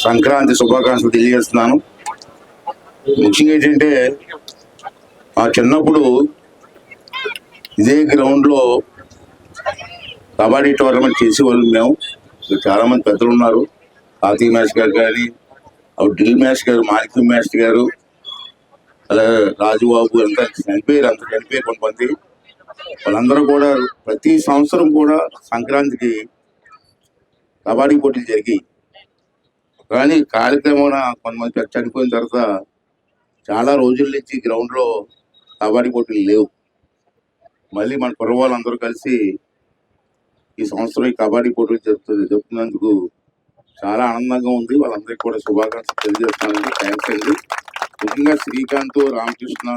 సంక్రాంతి శుభాకాంక్షలు తెలియజేస్తున్నాను. ముఖ్యంగా ఏంటంటే ఆ చిన్నప్పుడు ఇదే గ్రౌండ్లో కబడ్డీ టోర్నమెంట్ చేసేవాళ్ళు మేము. చాలా మంది పెద్దలు ఉన్నారు, కార్తీక్ మాస్టర్ గారు కానీ, డ్రిల్ మాస్టర్ గారు, మాణిక్యం మాస్టర్ గారు, అలాగే రాజుబాబు, అంతా చనిపోయారు కొంతమంది. వాళ్ళందరూ కూడా ప్రతి సంవత్సరం కూడా సంక్రాంతికి కబడ్డీ పోటీలు జరిగాయి. కానీ కార్యక్రమం కొంతమంది చనిపోయిన తర్వాత చాలా రోజుల నుంచి గ్రౌండ్లో కబడ్డీ పోటీలు లేవు. మళ్ళీ మన కుర్రవాళ్ళందరూ కలిసి ఈ సంవత్సరం ఈ కబడ్డీ పోటీలు చెప్తున్నందుకు చాలా ఆనందంగా ఉంది. వాళ్ళందరికీ కూడా శుభాకాంక్షలు తెలియజేస్తానండి. థ్యాంక్స్ అండి. ముఖ్యంగా శ్రీకాంత్, రామకృష్ణ,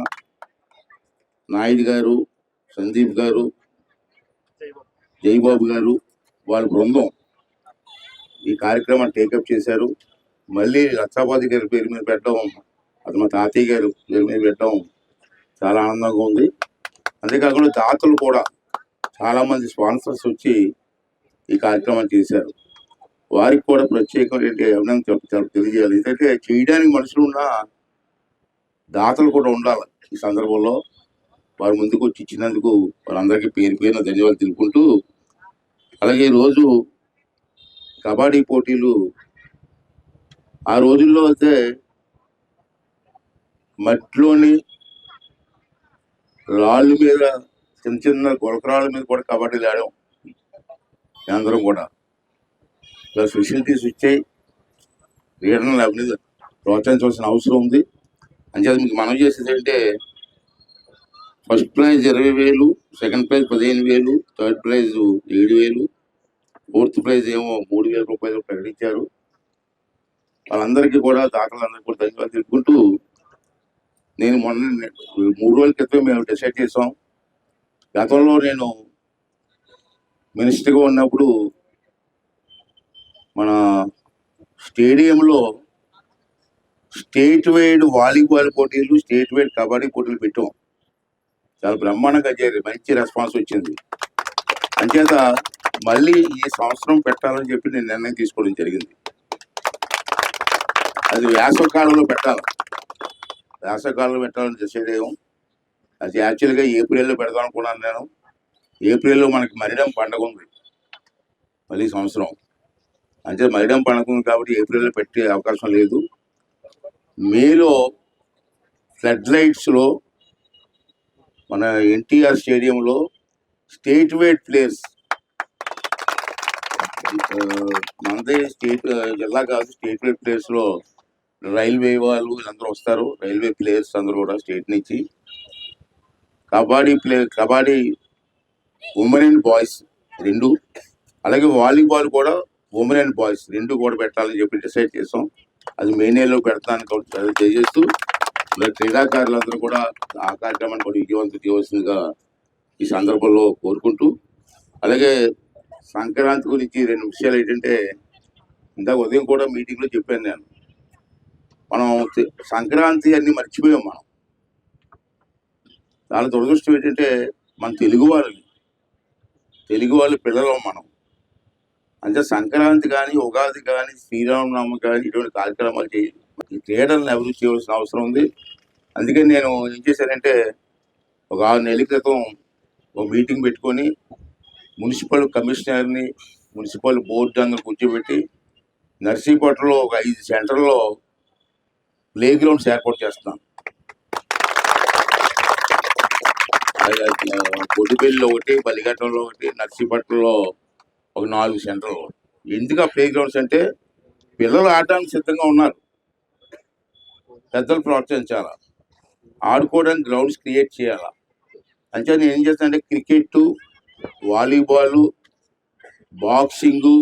నాయుడు గారు, సందీప్ గారు, జయబాబు గారు, వాళ్ళ బృందం ఈ కార్యక్రమాన్ని టేకప్ చేశారు. మళ్ళీ లక్షాపతి గారి పేరు మీద పెట్టడం, అది మా తాతయ్య గారు పేరు మీద పెట్టడం చాలా ఆనందంగా ఉంది. అంతేకాకుండా దాతలు కూడా చాలామంది స్పాన్సర్స్ వచ్చి ఈ కార్యక్రమాన్ని చేశారు. వారికి కూడా ప్రత్యేకమైన అభినందన తెలియజేయాలి. ఎందుకంటే చేయడానికి మనుషులు ఉన్న దాతలు కూడా ఉండాలి. ఈ సందర్భంలో వారి ముందుకు వచ్చి ఇచ్చినందుకు వాళ్ళందరికీ పేరు పేరున ధన్యవాదాలు తెలుపుకుంటూ, అలాగే ఈరోజు కబడ్డీ పోటీలు ఆ రోజుల్లో అయితే మట్టిలోని రాళ్ళ మీద, చిన్న చిన్న గులకరాళ్ళ మీద కూడా కబడ్డీలు ఆడాం అందరం కూడా. ప్లస్ ఫెసిలిటీస్ ఇచ్చాయి. క్రీడలను అభివృద్ధి ప్రోత్సహించవలసిన అవసరం ఉంది. అంచేత మీకు మనం చేసేది అంటే first prize 20,000, second prize 15,000, third prize 7,000, fourth prize ఏమో 3,000 రూపాయలు ప్రకటించారు. వాళ్ళందరికీ కూడా దాతలందరికీ కూడా ధన్యవాదాలు తెలుపుకుంటూ, నేను మొన్న 3 రోజుల క్రితం మేము డిసైడ్ చేసాం. గతంలో నేను మినిస్టర్గా ఉన్నప్పుడు మన స్టేడియంలో స్టేట్ వైడ్ వాలీబాల్ పోటీలు, స్టేట్ వైడ్ కబడ్డీ పోటీలు పెట్టాం. చాలా బ్రహ్మాండంగా జరిగింది, మంచి రెస్పాన్స్ వచ్చింది. అంచేత మళ్ళీ ఈ సంవత్సరం పెట్టాలని చెప్పి నేను నిర్ణయం తీసుకోవడం జరిగింది. అది వేసవకాలంలో పెట్టాలి, వేసవకాలంలో పెట్టాలని డిసైడ్ అయ్యాం. అది యాక్చువల్గా ఏప్రిల్లో పెడదాం అనుకున్నాను నేను. ఏప్రిల్లో మనకి మరిడం పండుగ ఉంది మళ్ళీ సంవత్సరం. అంటే మరిడం పండుగ ఉంది కాబట్టి ఏప్రిల్లో పెట్టే అవకాశం లేదు. మేలో ఫ్లడ్ లైట్స్లో మన ఎన్టీఆర్ స్టేడియంలో స్టేట్ వైడ్ ప్లేయర్స్, మనదే స్టేట్ జిల్లా కాదు, స్టేట్ వైడ్ ప్లేయర్స్లో రైల్వే వాళ్ళు వీళ్ళందరూ వస్తారు. రైల్వే ప్లేయర్స్ అందరూ కూడా స్టేట్ నుంచి కబడ్డీ ఉమెన్ అండ్ బాయ్స్ 2, అలాగే వాలీబాల్ కూడా ఉమెన్ అండ్ బాయ్స్ 2 కూడా పెట్టాలని చెప్పి డిసైడ్ చేసాం. అది మే నెలలో పెడతానికి తెలియజేస్తూ, క్రీడాకారులందరూ కూడా ఆ కార్యక్రమాన్ని కూడా విజయవంతం చేయవలసిందిగా ఈ సందర్భంలో కోరుకుంటూ, అలాగే సంక్రాంతి గురించి 2 విషయాలు ఏంటంటే, ఇందాక ఉదయం కూడా మీటింగ్లో చెప్పాను నేను. మనం సంక్రాంతి అన్ని మర్చిపోయాం. మనం చాలా దురదృష్టం ఏంటంటే, మన తెలుగు వాళ్ళ పిల్లలు మనం. అంటే సంక్రాంతి కానీ, ఉగాది కానీ, శ్రీరామనవమి కానీ ఇటువంటి కార్యక్రమాలు ఈ క్రీడలను అభివృద్ధి చేయవలసిన అవసరం ఉంది. అందుకని నేను ఏం చేశానంటే, ఒక 6 నెలల క్రితం ఒక మీటింగ్ పెట్టుకొని మున్సిపల్ కమిషనర్ని, మున్సిపల్ బోర్డు అందరూ కూర్చోబెట్టి నర్సీపట్నంలో ఒక 5 సెంటర్లో ప్లే గ్రౌండ్స్ ఏర్పాటు చేస్తున్నాను. బొడ్డుపల్లిలో ఒకటి, బలిఘట్టంలో ఒకటి, నర్సీపట్నంలో ఒక 4 సెంటర్లు. ఎందుకు ఆ ప్లే గ్రౌండ్స్ అంటే, పిల్లలు ఆడడానికి సిద్ధంగా ఉన్నారు, పెద్దలు ప్రోత్సహించాలా, ఆడుకోవడానికి గ్రౌండ్స్ క్రియేట్ చేయాలా. అంటే నేను ఏం చేస్తానంటే, క్రికెట్, వాలీబాలు, బాక్సింగు,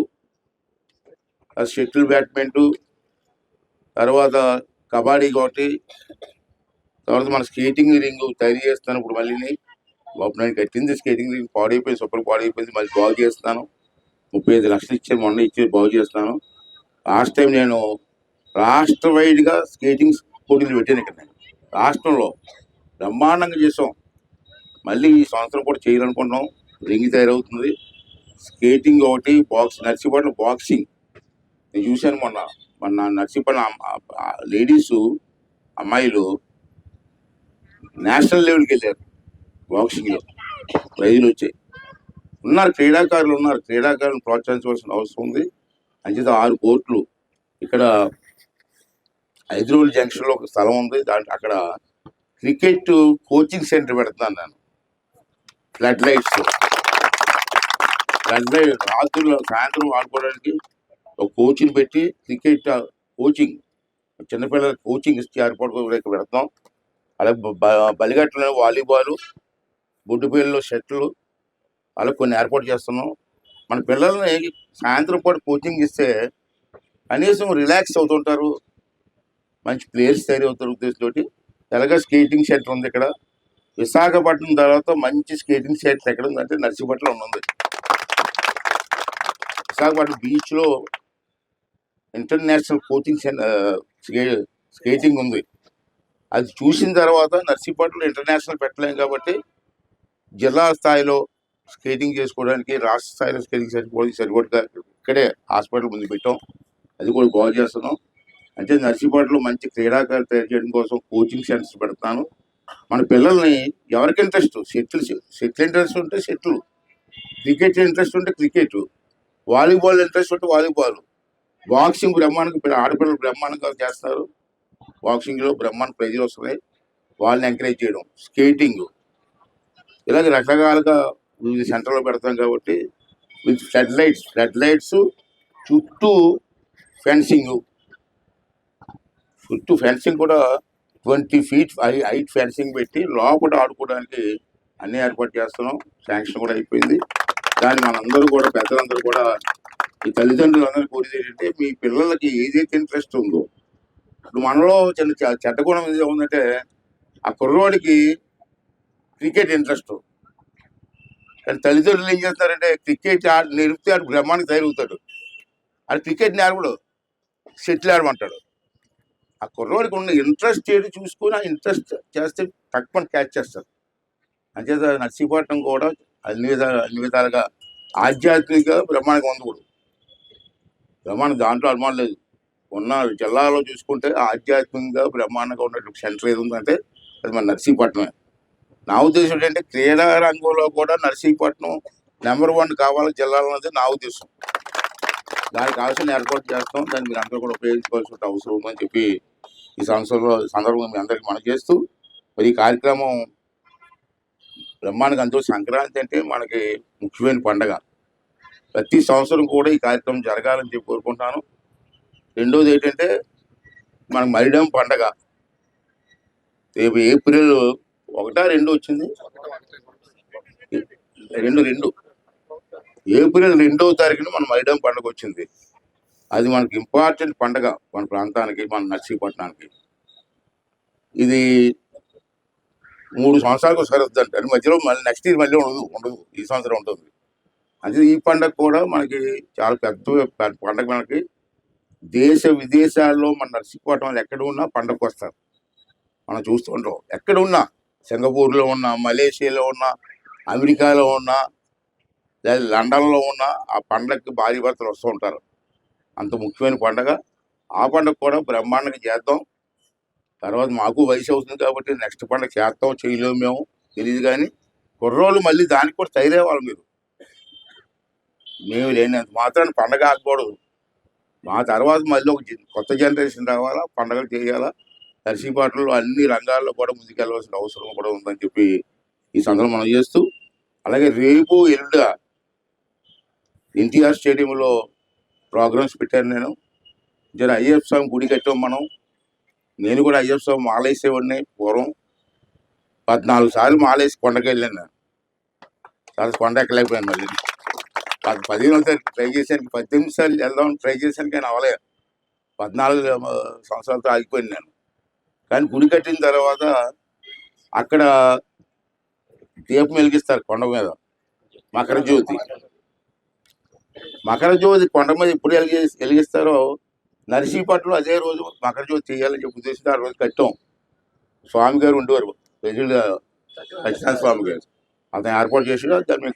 షటిల్ బ్యాడ్మింటు, తర్వాత కబడ్డీ ఒకటి, తర్వాత మన స్కేటింగ్ రింగ్ తయారు చేస్తాను. ఇప్పుడు మళ్ళీ నేను కట్టింది స్కేటింగ్ రింగ్ పాడైపోయింది, సూపర్ పాడైపోయింది, మళ్ళీ బాగు చేస్తాను. 35 లక్షలు ఇచ్చాను, మొన్న ఇచ్చి బాగు చేస్తాను. లాస్ట్ టైం నేను రాష్ట్ర వైడ్గా స్కేటింగ్ పోటీలు పెట్టాను. ఇక్కడ నేను రాష్ట్రంలో బ్రహ్మాండంగా చేసాం. మళ్ళీ ఈ సంవత్సరం కూడా చేయాలనుకుంటున్నాం. రింగ్ తయారవుతుంది, స్కేటింగ్ ఒకటి, నర్సీపట్నం బాక్సింగ్ నేను చూశాను మొన్న, మన నర్సీపట్నం లేడీసు అమ్మాయిలు నేషనల్ లెవెల్కి వెళ్ళారు బాక్సింగ్లో, ప్రైజులు వచ్చాయి. ఉన్నారు క్రీడాకారులు, ఉన్నారు క్రీడాకారులను ప్రోత్సహించవలసిన అవసరం ఉంది. అంచేత 6 కోట్లు ఇక్కడ హైదరాబాద్ జంక్షన్లో ఒక స్థలం ఉంది, అక్కడ క్రికెట్ కోచింగ్ సెంటర్ పెడుతున్నాను నేను. ఫ్లడ్ లైట్ రాత్రులు సాయంత్రం ఆడుకోవడానికి ఒక కోచింగ్ పెట్టి క్రికెట్ కోచింగ్, చిన్నపిల్లలకి కోచింగ్ ఇస్తే ఏర్పాటు కూడా ఇక్కడ పెడతాం. అలాగే బలిగట్టలో వాలీబాల్, బొడ్డుపల్లిలో షటిల్, అలా కొన్ని ఏర్పాటు చేస్తున్నాం. మన పిల్లల్ని సాయంత్రం పాటు కోచింగ్ ఇస్తే కనీసం రిలాక్స్ అవుతుంటారు, మంచి ప్లేయర్స్ తయారవుతారు ఉద్దేశంతో. ఎలాగ స్కేటింగ్ సెంటర్ ఉంది ఇక్కడ. విశాఖపట్నం తర్వాత మంచి స్కేటింగ్ సెంటర్ ఎక్కడ ఉందంటే నర్సీపట్నంలో ఉంది. విశాఖపట్నం బీచ్లో ఇంటర్నేషనల్ కోచింగ్ స్కేటింగ్ ఉంది. అది చూసిన తర్వాత నర్సీపట్నంలో ఇంటర్నేషనల్ పెట్టలేం కాబట్టి జిల్లా స్థాయిలో స్కేటింగ్ చేసుకోవడానికి, రాష్ట్ర స్థాయిలో స్కేటింగ్ సరిపడగా ఇక్కడే హాస్పిటల్ ముందు పెట్టాం. అది కూడా బాగు చేస్తున్నాం. అంటే నర్సీపట్నంలో మంచి క్రీడాకారులు తయారు చేయడం కోసం కోచింగ్ సెంటర్స్ పెడతాను. మన పిల్లల్ని ఎవరికి ఇంట్రెస్ట్, షటిల్ ఇంట్రెస్ట్ ఉంటే షటిల్, క్రికెట్ ఇంట్రెస్ట్ ఉంటే క్రికెట్, వాలీబాల్ ఇంట్రెస్ట్ ఉంటే వాలీబాల్, బాక్సింగ్ బ్రహ్మాండంగా ఆడపిల్లలు బ్రహ్మాండంగా చేస్తారు. బాక్సింగ్లో బ్రహ్మాండ ప్రైజులు వస్తున్నాయి, వాళ్ళని ఎంకరేజ్ చేయడం. స్కేటింగ్, ఇలాగ రకరకాలుగా వివిధ సెంటర్లో పెడతాం కాబట్టి విత్ ఫ్లడ్ లైట్స్ చుట్టూ ఫెన్సింగ్ కూడా 20 feet హైట్ ఫెన్సింగ్ పెట్టి లోపల ఆడుకోవడానికి అన్ని ఏర్పాటు చేస్తున్నాం. శాంక్షన్ కూడా అయిపోయింది. దాన్ని మనందరూ కూడా, పెద్దలందరూ కూడా, ఈ తల్లిదండ్రులందరూ కోరేది ఏంటంటే మీ పిల్లలకి ఏదైతే ఇంట్రెస్ట్ ఉందో, ఇప్పుడు మనలో చెడ్డ గుణం ఏదో ఉందంటే ఆ కుర్రోడికి క్రికెట్ ఇంట్రెస్ట్, కానీ తల్లిదండ్రులు ఏం చేస్తారంటే క్రికెట్ నేర్పితే ఆడు బ్రహ్మానికి తయారవుతాడు. అది క్రికెట్ నేర్పడు, షటిల్ ఆడమంటాడు. ఆ కుర్రోడికి ఉన్న ఇంట్రెస్ట్ ఏది చూసుకుని ఆ ఇంట్రెస్ట్ చేస్తే తక్కువ క్యాచ్ చేస్తారు. అంచేత నర్సీపట్నం కూడా అన్ని విధాలుగా ఆధ్యాత్మిక బ్రహ్మాండంగా ఉండకూడదు. బ్రహ్మాండం దాంట్లో అనుమానం లేదు. ఉన్న జిల్లాలో చూసుకుంటే ఆధ్యాత్మికంగా బ్రహ్మాండంగా ఉన్నటువంటి సెంటర్ ఏది ఉందంటే అది మన నర్సీపట్నమే. నా ఉద్దేశం ఏంటంటే క్రీడా రంగంలో కూడా నర్సీపట్నం నెంబర్ 1 కావాలి జిల్లాలో అన్నది నా ఉద్దేశం. దానికి కావాల్సిన ఏర్పాటు చేస్తాం. దాన్ని మీరు అందరూ కూడా ఉపయోగించుకోవాల్సిన అవసరం ఉందని చెప్పి ఈ సందర్భంగా మీ అందరికీ మనం చేస్తూ, మరి ఈ కార్యక్రమం బ్రహ్మాండంగా అంతా సంక్రాంతి అంటే మనకి ముఖ్యమైన పండగ. ప్రతి సంవత్సరం కూడా ఈ కార్యక్రమం జరగాలని చెప్పి కోరుకుంటాను. రెండోది ఏంటంటే మనకు మరిడం పండగ రేపు ఏప్రిల్ 1-2 వచ్చింది, 2 ఏప్రిల్ 2వ తారీఖున మన మరిడం పండుగ వచ్చింది. అది మనకి ఇంపార్టెంట్ పండుగ మన ప్రాంతానికి, మన నర్సీపట్నానికి. ఇది 3 సంవత్సరాలకు ఒకసారి వద్దంట, అది మధ్యలో మళ్ళీ నెక్స్ట్ ఇయర్ మళ్ళీ ఉండదు, ఈ సంవత్సరం ఉంటుంది. అంటే ఈ పండుగ కూడా మనకి చాలా పెద్ద పండుగ. మనకి దేశ విదేశాల్లో మన నర్సీపట్నం ఎక్కడ ఉన్నా పండుగకు వస్తారు. మనం చూస్తూ ఉంటాం, ఎక్కడ ఉన్నా, సింగపూర్లో ఉన్నా, మలేషియాలో ఉన్నా, అమెరికాలో ఉన్నా, లేదా లండన్లో ఉన్నా ఆ పండగకి భార్య భర్తలు వస్తూ ఉంటారు. అంత ముఖ్యమైన పండగ. ఆ పండుగ కూడా బ్రహ్మాండంగా చేద్దాం. తర్వాత మాకు వయసు అవుతుంది కాబట్టి నెక్స్ట్ పండుగ చేస్తాం చేయలేము మేము తెలియదు, కానీ కుర్రోళ్ళు మళ్ళీ దానికి కూడా తయారవ్వాలి. మేము లేనంత మాత్రాన్ని పండగ ఆగకూడదు. మా తర్వాత మళ్ళీ ఒక కొత్త జనరేషన్ రావాలా, పండగలు చేయాలా. నర్సీపట్నంలో అన్ని రంగాల్లో కూడా ముందుకెళ్ళవలసిన అవసరం కూడా ఉందని చెప్పి ఈ సందర్భం మనం చేస్తూ, అలాగే రేపు ఎల్లుండ ఎన్టీఆర్ స్టేడియంలో ప్రోగ్రామ్స్ పెట్టాను నేను. అయ్యప్ప స్వామి గుడి కట్టాం మనం. నేను కూడా అయ్యప్ప స్వామి మాలేసేవాడిని పూర్వం. 14 సార్లు మాలేసి కొండకి వెళ్ళాను నేను. చాలా కొండ ఎక్కలేకపోయాను. మళ్ళీ 15 ట్రై చేశాను, 18 సార్లు వెళ్దామని ట్రై చేశాను, కానీ అవలేదు. 14 సంవత్సరాలతో ఆగిపోయాను నేను. కానీ గుడి కట్టిన తర్వాత అక్కడ దీపం వెలిగిస్తారు కొండ మీద, మకర జ్యోతి కొండ మీద ఎప్పుడు వెలిగిస్తారో నర్సీపట్నంలో అదే రోజు మకర జ్యోతి చేయాలని చెప్పి ఉద్దేశించి ఆ రోజు కట్టాం. స్వామి గారు ఉండేవారు, ప్రజలు సత్యనారాయణ స్వామి గారు, అతను ఏర్పాటు చేసి దాన్ని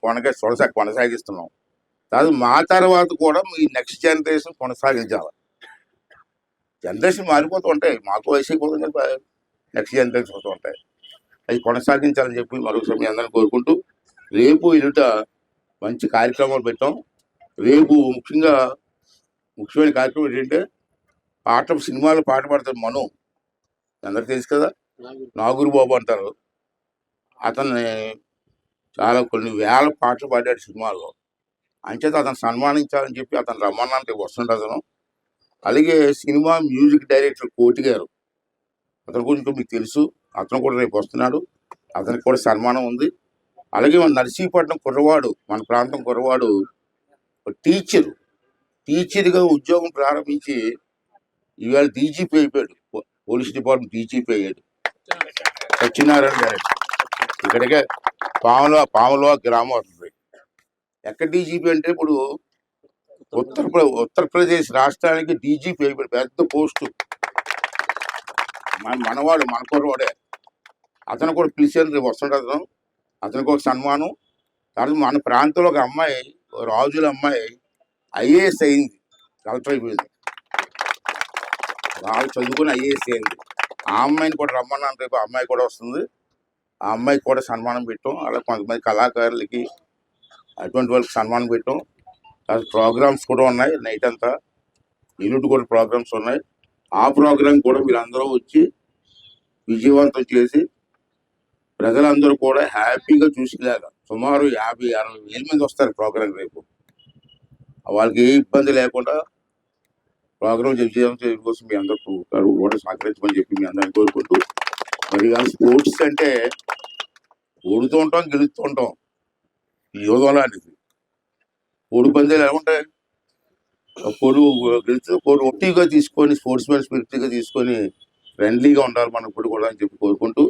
కొనసాగిస్తున్నాం. తర్వాత మా తర్వాత కూడా ఈ నెక్స్ట్ జనరేషన్ కొనసాగించాలి. జనరేషన్ మారిపోతూ ఉంటాయి, మాకు వయసు అయిపోతుంది కదా, నెక్స్ట్ జనరేషన్ వస్తూ ఉంటాయి. అది కొనసాగించాలని చెప్పి మరొకసారి మీ అందరిని కోరుకుంటూ, రేపు ఎదుట మంచి కార్యక్రమాలు పెట్టాం. రేపు ముఖ్యమైన కార్యక్రమం ఏంటంటే సినిమాలో పాట పాడతాడు మను, అందరికి తెలుసు కదా, నాగూరు బాబు అంటారు. అతన్ని చాలా కొన్ని వేల పాటలు పాడాడు సినిమాలో. అంచేత అతను సన్మానించాలని చెప్పి అతను రమ్మన్నంటే వస్తుండే అతను. అలాగే సినిమా మ్యూజిక్ డైరెక్టర్ కోటి గారు, అతని గురించి మీకు తెలుసు, అతను కూడా రేపు వస్తున్నాడు, అతనికి కూడా సన్మానం ఉంది. అలాగే మన నర్సీపట్నం కుర్రవాడు, మన ప్రాంతం కుర్రవాడు టీచర్గా ఉద్యోగం ప్రారంభించి ఇవాళ డీజీపీ అయిపోయాడు, పోలీస్ డిపార్ట్మెంట్ డీజీపీ అయ్యాడు, సత్యనారాయణ గారు. ఇక్కడికే పాములో గ్రామం వస్తుంది. ఎక్కడ డీజీపీ అంటే ఇప్పుడు ఉత్తరప్రదేశ్ రాష్ట్రానికి డీజీపీ అయిపోయాడు, పెద్ద పోస్టు. మనవాడు, మన కుర్రవాడే. అతను కూడా పిలిచారు, రేపు వస్తుంటాడు. అతనికి ఒక సన్మానం. తర్వాత మన ప్రాంతంలో ఒక అమ్మాయి, రాజుల అమ్మాయి ఐఏఎస్ అయింది, కలెక్టర్ అయిపోయింది, బాగా చదువుకుని ఐఏఎస్ అయింది. ఆ అమ్మాయిని కూడా రమ్మన్నాను, రేపు ఆ అమ్మాయి కూడా వస్తుంది. ఆ అమ్మాయికి కూడా సన్మానం పెట్టాం. అలా కొంతమంది కళాకారులకి అటువంటి వాళ్ళకి సన్మానం పెట్టాం. ప్రోగ్రామ్స్ కూడా ఉన్నాయి, నైట్ అంతా ఎల్లుండి కూడా ప్రోగ్రామ్స్ ఉన్నాయి. ఆ ప్రోగ్రాం కూడా మీరు అందరూ వచ్చి విజయవంతం చేసి ప్రజలందరూ కూడా హ్యాపీగా చూసేలాగా, సుమారు 50-60 వేల మంది వస్తారు ప్రోగ్రాం రేపు. వాళ్ళకి ఏ ఇబ్బంది లేకుండా ప్రోగ్రాం విజయవంతం కోసం మీ అందరూ కూడా సహకరించమని చెప్పి మీ అందరిని కోరుకుంటూ, మరి స్పోర్ట్స్ అంటే ఓడుతూ ఉంటాం, గెలుస్తూ ఉంటాం, యోగం లాంటిది. కోడి పందాలు ఎలా ఉంటాయి, కోడు గెలిస్తే కోడు ఒట్టిగా తీసుకొని, స్పోర్ట్స్ మ్యాన్ స్పిరిట్గా తీసుకొని ఫ్రెండ్లీగా ఉండాలి మనం ఇప్పుడు కూడా అని చెప్పి కోరుకుంటూ,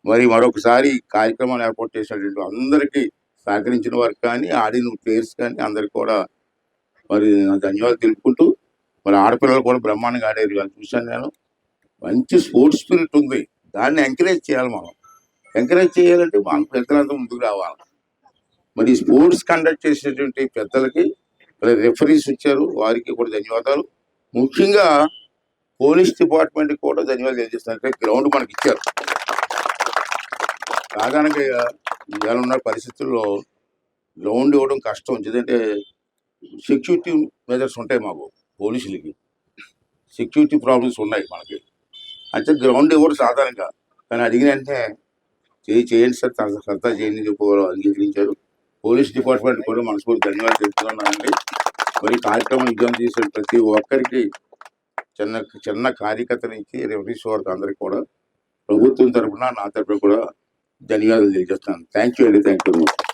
మరి మరొకసారి కార్యక్రమాన్ని ఏర్పాటు చేసినటువంటి అందరికీ సహకరించిన వారికి కానీ, ఆడిన ప్లేయర్స్ కానీ అందరికి కూడా మరి ధన్యవాదాలు తెలుపుకుంటూ, మరి ఆడపిల్లలు కూడా బ్రహ్మాండంగా ఆడేది వాళ్ళు చూశాను నేను. మంచి స్పోర్ట్స్ స్పిరిట్ ఉంది, దాన్ని ఎంకరేజ్ చేయాలి. మనం ఎంకరేజ్ చేయాలంటే మన పెద్దలంతా ముందుకు రావాలి. మరి స్పోర్ట్స్ కండక్ట్ చేసేటువంటి పెద్దలకి, రెఫరీస్ ఇచ్చారు, వారికి కూడా ధన్యవాదాలు. ముఖ్యంగా పోలీస్ డిపార్ట్మెంట్కి కూడా ధన్యవాదాలు తెలియజేస్తున్నారు. గ్రౌండ్ మనకి ఇచ్చారు. సాధారణంగా ఇవాళ ఉన్న పరిస్థితుల్లో గ్రౌండ్ ఇవ్వడం కష్టం, ఎందుకంటే సెక్యూరిటీ మెజర్స్ ఉంటాయి మాకు, పోలీసులకి సెక్యూరిటీ ప్రాబ్లమ్స్ ఉన్నాయి మనకి. అంటే గ్రౌండ్ ఇవ్వరు సాధారణంగా, కానీ అడిగిన వెంటనే చేయండి సార్, సరదా చేయండి చెప్పి అంగీకరించారు. పోలీస్ డిపార్ట్మెంట్ కూడా మనస్ఫూర్తి ధన్యవాదాలు తెలుపుతున్నానండి. మరి కార్యక్రమం విజయం చేసిన ప్రతి ఒక్కరికి, చిన్న కార్యకర్త నుంచి రెఫరీస్ వరకు అందరికి కూడా ప్రభుత్వం తరఫున, నా తరఫున కూడా ధన్యవాదాలు తెలియజేస్తాను. థ్యాంక్ యూ అండి, థ్యాంక్ యూ.